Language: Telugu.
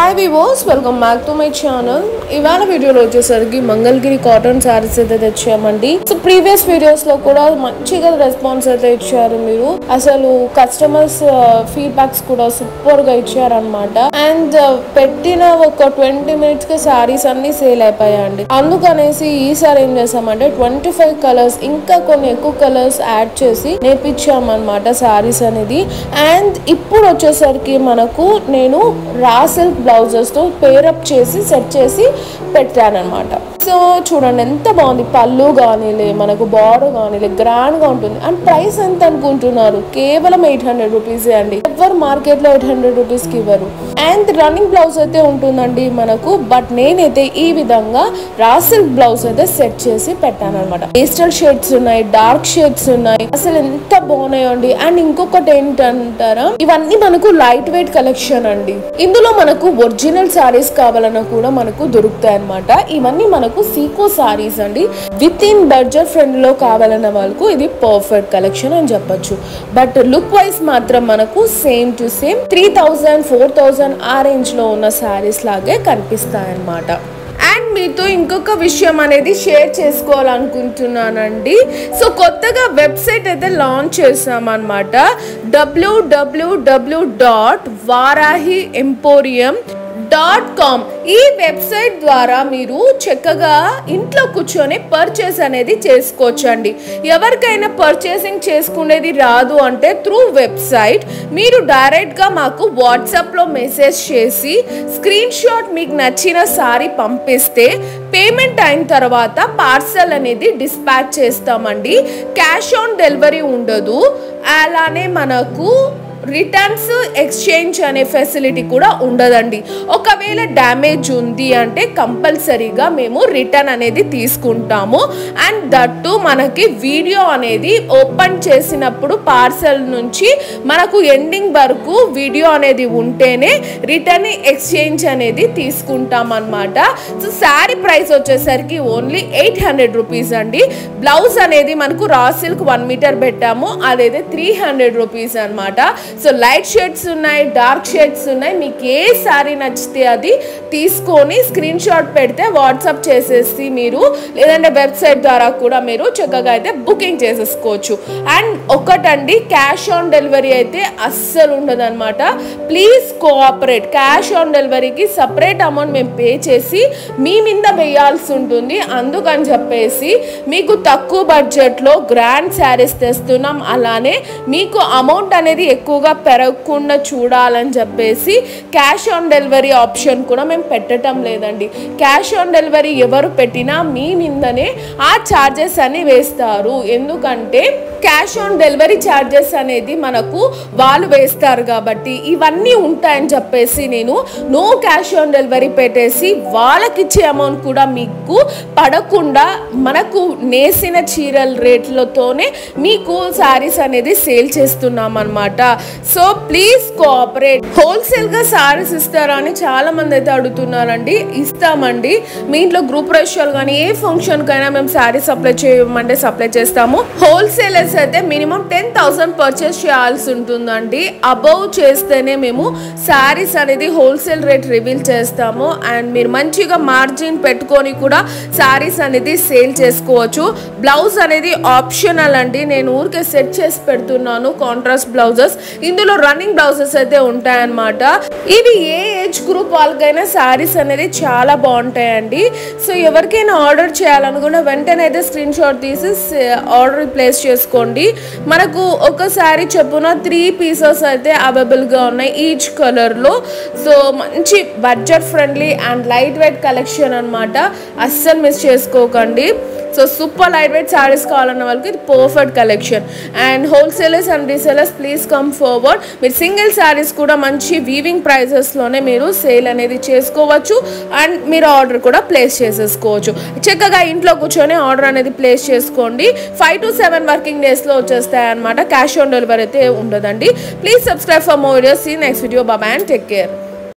Hi viewers, welcome back to my channel. ఇవాళ వీడియోలో వచ్చేసరికి మంగళగిరి కాటన్ సారీస్ అయితే తెచ్చామండి. సో ప్రీవియస్ వీడియోస్ లో కూడా మంచిగా రెస్పాన్స్ అయితే ఇచ్చారు మీరు. అసలు కస్టమర్స్ ఫీడ్బ్యాక్స్ కూడా సూపర్ గా ఇచ్చారన్నమాట. అండ్ పెట్టిన ఒక 20 minutes కి సారీస్ అన్ని సేల్ అయిపోయాయండి. అందుకనేసి ఈసారి ఏం చేసామంటే 25 కలర్స్ ఇంకా కొన్ని ఎక్కువ కలర్స్ యాడ్ చేసి నేర్పించామన్నమాట సారీస్ అనేది. అండ్ ఇప్పుడు వచ్చేసరికి మనకు నేను రా సిల్క్ బ్లౌజెస్ తో పేరప్ చేసి సెట్ చేసి పెట్టానన్నమాట. సో చూడండి ఎంత బాగుంది. పళ్ళు కానీలే, మనకు బార్డర్ కానీలే గ్రాండ్ గా ఉంటుంది. అండ్ ప్రైస్ ఎంత అనుకుంటున్నారు? కేవలం 800 రూపీసే అండి. ఎవరు మార్కెట్ లో 800 రూపీస్ కి ఇవ్వరు. అండ్ రన్నింగ్ బ్లౌజ్ అయితే ఉంటుందండి మనకు. బట్ నేనైతే ఈ విధంగా రా సిల్క్ బ్లౌజ్ అయితే సెట్ చేసి పెట్టాను అనమాట. పేస్టల్ షేడ్స్ ఉన్నాయి, డార్క్ షేడ్స్ ఉన్నాయి. అసలు ఎంత బాగున్నాయో అండి. అండ్ ఇంకొకటి ఏంటంటారా, ఇవన్నీ మనకు లైట్ వెయిట్ కలెక్షన్ అండి. ఇందులో మనకు ఒరిజినల్ సారీస్ కావాలన్నా కూడా మనకు దొరుకుతాయి అన్నమాట. ఇవన్నీ మనకు సీకో సారీస్ అండి. విత్ ఇన్ బడ్జెట్ ఫ్రెండ్ లో కావాలన్న వాళ్ళకు ఇది పర్ఫెక్ట్ కలెక్షన్ అని చెప్పొచ్చు. బట్ లుక్ వైజ్ మాత్రం మనకు సేమ్ టు సేమ్ 3000 4000 ఆ రేంజ్ లో ఉన్న సారీస్ లాగే కనిపిస్తాయి అన్నమాట. అండ్ మీతో ఇంకొక విషయం అనేది షేర్ చేసుకోవాలనుకుంటున్నానండి. సో కొత్తగా వెబ్సైట్ అయితే లాంచ్ చేసామన్నమాట. www.varahiemporium.com. ఈ వెబ్సైట్ ద్వారా మీరు చక్కగా ఇంట్లో కూర్చొని పర్చేస్ అనేది చేసుకోవచ్చండి. ఎవరికైనా పర్చేసింగ్ చేసుకునేది రాదు అంటే త్రూ వెబ్సైట్ మీరు డైరెక్ట్గా మాకు వాట్సాప్లో మెసేజ్ చేసి స్క్రీన్ షాట్ మీకు నచ్చిన సారీ పంపిస్తే పేమెంట్ అయిన తర్వాత పార్సల్ అనేది డిస్పాచ్ చేస్తామండి. క్యాష్ ఆన్ డెలివరీ ఉండదు. అలానే మనకు రిటర్న్స్ ఎక్స్చేంజ్ అనే ఫెసిలిటీ కూడా ఉండదండి. ఒకవేళ డ్యామేజ్ ఉంది అంటే కంపల్సరీగా మేము రిటర్న్ అనేది తీసుకుంటాము. అండ్ దట్టు మనకి వీడియో అనేది ఓపెన్ చేసినప్పుడు పార్సల్ నుంచి మనకు ఎండింగ్ వరకు వీడియో అనేది ఉంటేనే రిటర్న్ ఎక్స్చేంజ్ అనేది తీసుకుంటాం అన్నమాట. సో శారీ ప్రైస్ వచ్చేసరికి ఓన్లీ 800 రూపీస్ అండి. బ్లౌజ్ అనేది మనకు రా సిల్క్ 1 మీటర్ పెట్టాము, అదైతే 300 రూపీస్ అనమాట. సో లైట్ షేడ్స్ ఉన్నాయి, డార్క్ షేడ్స్ ఉన్నాయి. మీకు ఏ సారీ నచ్చితే అది తీసుకొని స్క్రీన్ షాట్ పెడితే వాట్సాప్ చేసేసి మీరు లేదంటే వెబ్సైట్ ద్వారా కూడా మీరు చక్కగా అయితే బుకింగ్ చేసేసుకోవచ్చు. అండ్ ఒకటండి, క్యాష్ ఆన్ డెలివరీ అయితే అస్సలు ఉండదు అనమాట. Please cooperate. క్యాష్ ఆన్ డెలివరీకి సపరేట్ అమౌంట్ మేము పే చేసి మీ మీద వేయాల్సి ఉంటుంది. అందుకని చెప్పేసి మీకు తక్కువ బడ్జెట్లో గ్రాండ్ శారీస్ తెస్తున్నాం. అలానే మీకు అమౌంట్ అనేది ఎక్కువగా పెరగకుండా చూడాలని చెప్పేసి క్యాష్ ఆన్ డెలివరీ ఆప్షన్ కూడా మేము పెట్టడం లేదండి. క్యాష్ ఆన్ డెలివరీ ఎవరు పెట్టినా మీ మీదనే ఆ ఛార్జెస్ అని వేస్తారు. ఎందుకంటే క్యాష్ ఆన్ డెలివరీ ఛార్జెస్ అనేది మనకు వాళ్ళు వేస్తారు కాబట్టి ఇవన్నీ ఉంటాయని చెప్పేసి నేను నో క్యాష్ ఆన్ డెలివరీ పెట్టేసి వాళ్ళకి ఇచ్చే అమౌంట్ కూడా మీకు పడకుండా మనకు నేసిన చీరల రేట్లతోనే మీకు సారీస్ అనేది సేల్ చేస్తున్నాం అనమాట. So please cooperate. హోల్సేల్ గా సారీస్ ఇస్తారా అని చాలా మంది అయితే అడుగుతున్నారండి. ఇస్తామండి. మీ ఇంట్లో గ్రూప్ రేషియోలు కానీ ఏ ఫంక్షన్ కైనా మేము సారీ సప్లై చేయమంటే సప్లై చేస్తాము. హోల్సేలర్స్ అయితే మినిమం 10,000 పర్చేస్ చేయాల్సి ఉంటుందండి. అబౌవ్ చేస్తేనే మేము సారీస్ అనేది హోల్సేల్ రేట్ రివీల్ చేస్తాము. అండ్ మీరు మంచిగా మార్జిన్ పెట్టుకొని కూడా సారీస్ అనేది సేల్ చేసుకోవచ్చు. బ్లౌజ్ అనేది ఆప్షనల్ అండి. నేను ఊరికే సెట్ చేసి పెడుతున్నాను కాంట్రాస్ట్ బ్లౌజెస్. ఇందులో రన్నింగ్ బ్లౌజెస్ అయితే ఉంటాయన్నమాట. ఇవి ఏ ఏజ్ గ్రూప్ వాళ్ళకైనా సారీస్ అనేది చాలా బాగుంటాయండి. సో ఎవరికైనా ఆర్డర్ చేయాలనుకున్న వెంటనే అయితే స్క్రీన్ షాట్ తీసి ఆర్డర్ ప్లేస్ చేసుకోండి. మనకు ఒక శారీ చొప్పున 3 పీసెస్ అయితే అవైలబుల్గా ఉన్నాయి ఈచ్ కలర్లో. సో మంచి budget friendly and light weight collection అనమాట. అస్సలు మిస్ చేసుకోకండి. So super light weight saris కావాలన్న వాళ్ళకి ఇది perfect collection. And wholesalers and resellers please come forward. మీరు సింగిల్ సారీస్ కూడా మంచి వీవింగ్ ప్రైజెస్లోనే మీరు సేల్ అనేది చేసుకోవచ్చు. అండ్ మీరు ఆర్డర్ కూడా ప్లేస్ చేసేసుకోవచ్చు. చక్కగా ఇంట్లో కూర్చొని ఆర్డర్ అనేది ప్లేస్ చేసుకోండి. 5 to 7 వర్కింగ్ డేస్లో వచ్చేస్తాయి అనమాట. క్యాష్ ఆన్ డెలివరీ అయితే ఉండదండి. Please subscribe for more videos. See next video. Bye and take care.